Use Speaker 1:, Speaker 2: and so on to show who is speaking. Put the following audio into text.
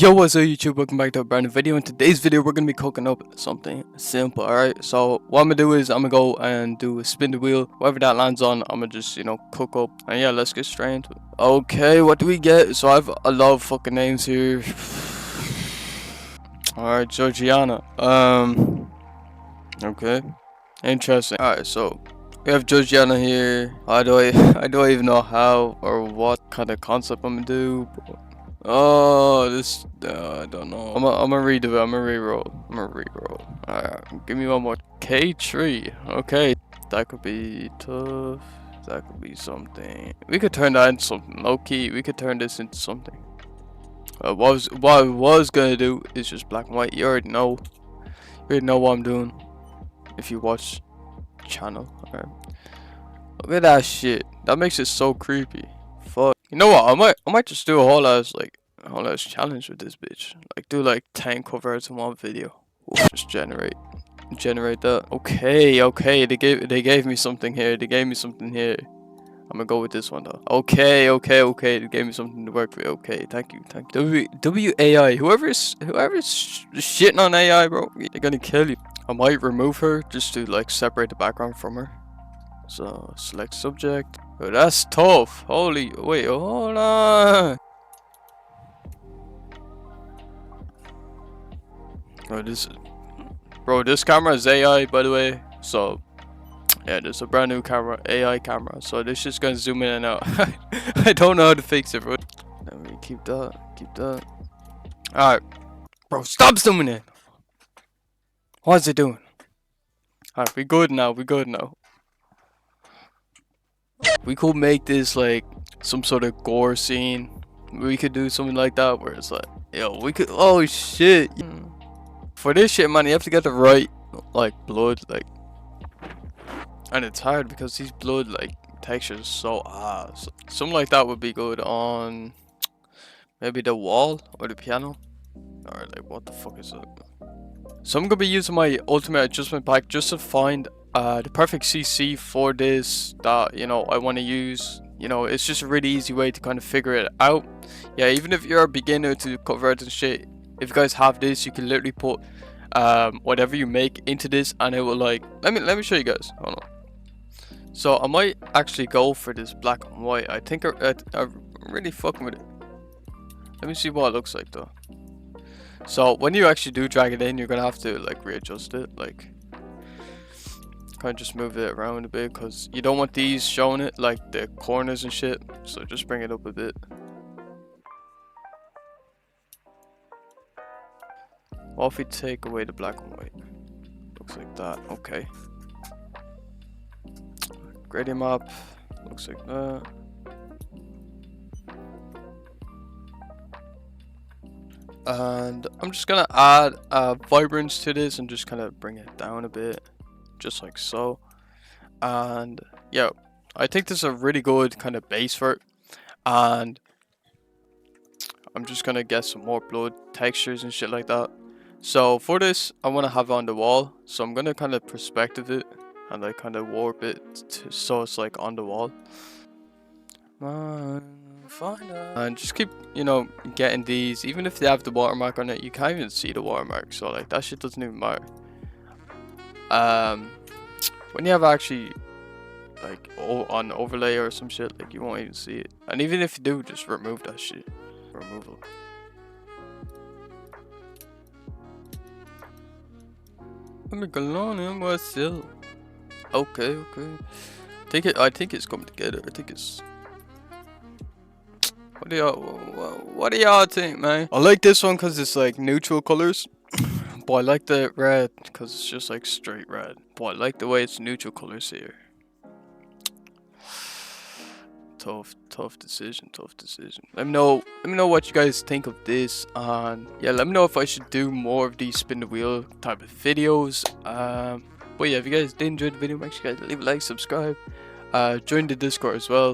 Speaker 1: Yo, what's up YouTube? Welcome back to a brand new video. In today's video we're gonna be cooking up something simple. Alright, so what I'm gonna do is I'm gonna go and do a spin the wheel. Whatever that lands on, I'm gonna just cook up. And yeah, let's get straight into it. Okay, what do we get? So I have a lot of fucking names here. Alright, Georgiana. Okay, interesting. Alright, so we have Georgiana here. I don't even know how or what kind of concept I'm gonna do. Oh, this I don't know. I'm gonna redo it. I'm gonna reroll. Alright, give me one more. K3. Okay, that could be tough. That could be something. We could turn that into something low key. We could turn this into something. What I was gonna do is just black and white. You already know. You already know what I'm doing. If you watch the channel. Alright. Look at that shit. That makes it so creepy. Fuck. You know what? I might just do a whole ass challenge with this bitch. Like do like 10 covers in one video. Ooh, just generate that. Okay. They gave me something here. I'm gonna go with this one though. Okay. They gave me something to work with. Okay, thank you. WAI. Whoever's shitting on AI, bro, they're gonna kill you. I might remove her just to like separate the background from her. So select subject. Oh, that's tough. Holy wait, hold on. Oh, this camera is AI, by the way. So yeah, there's a brand new camera, AI camera. So this just gonna zoom in and out. I don't know how to fix it, bro. Let me keep that. Alright, bro, stop zooming in. What's it doing? Alright, we good now. We could make this like some sort of gore scene. We could do something like that where it's like, yo, we could. Oh shit! For this shit, man, you have to get the right like blood, like, and it's hard because these blood like textures are so ass. Something like that would be good on maybe the wall or the piano, or like what the fuck is it? So I'm gonna be using my ultimate adjustment pack just to find the perfect CC for this that I want to use. It's just a really easy way to kind of figure it out. Yeah, even if you're a beginner to convert and shit, if you guys have this, you can literally put whatever you make into this, and it will like let me show you guys. Hold on. So I might actually go for this black and white. I think I'm really fucking with it. Let me see what it looks like though. So when you actually do drag it in, you're gonna have to like readjust it, like kind of just move it around a bit, because you don't want these showing it, like the corners and shit. So just bring it up a bit. What if we take away the black and white? Looks like that. Okay. Gradient map. Looks like that. And I'm just gonna add vibrance to this and just kind of bring it down a bit, just like so. And yeah, I think this is a really good kind of base for it. And I'm just gonna get some more blood textures and shit like that. So for this, I want to have it on the wall. So I'm gonna kind of perspective it and like kind of warp it so it's like on the wall. And just keep getting these, even if they have the watermark on it, you can't even see the watermark, so like that shit doesn't even matter. When you have actually like on overlay or some shit, like you won't even see it, and even if you do, just remove that shit. Removal. Let me go on in myself. Okay. I think it's coming together. What do y'all think, man? I like this one because it's like neutral colors. But I like the red because it's just like straight red. But I like the way it's neutral colors here. Tough decision. Let me know what you guys think of this, and yeah, let me know if I should do more of these spin the wheel type of videos. But yeah, if you guys did enjoy the video, make sure you guys leave a like, subscribe, join the Discord as well.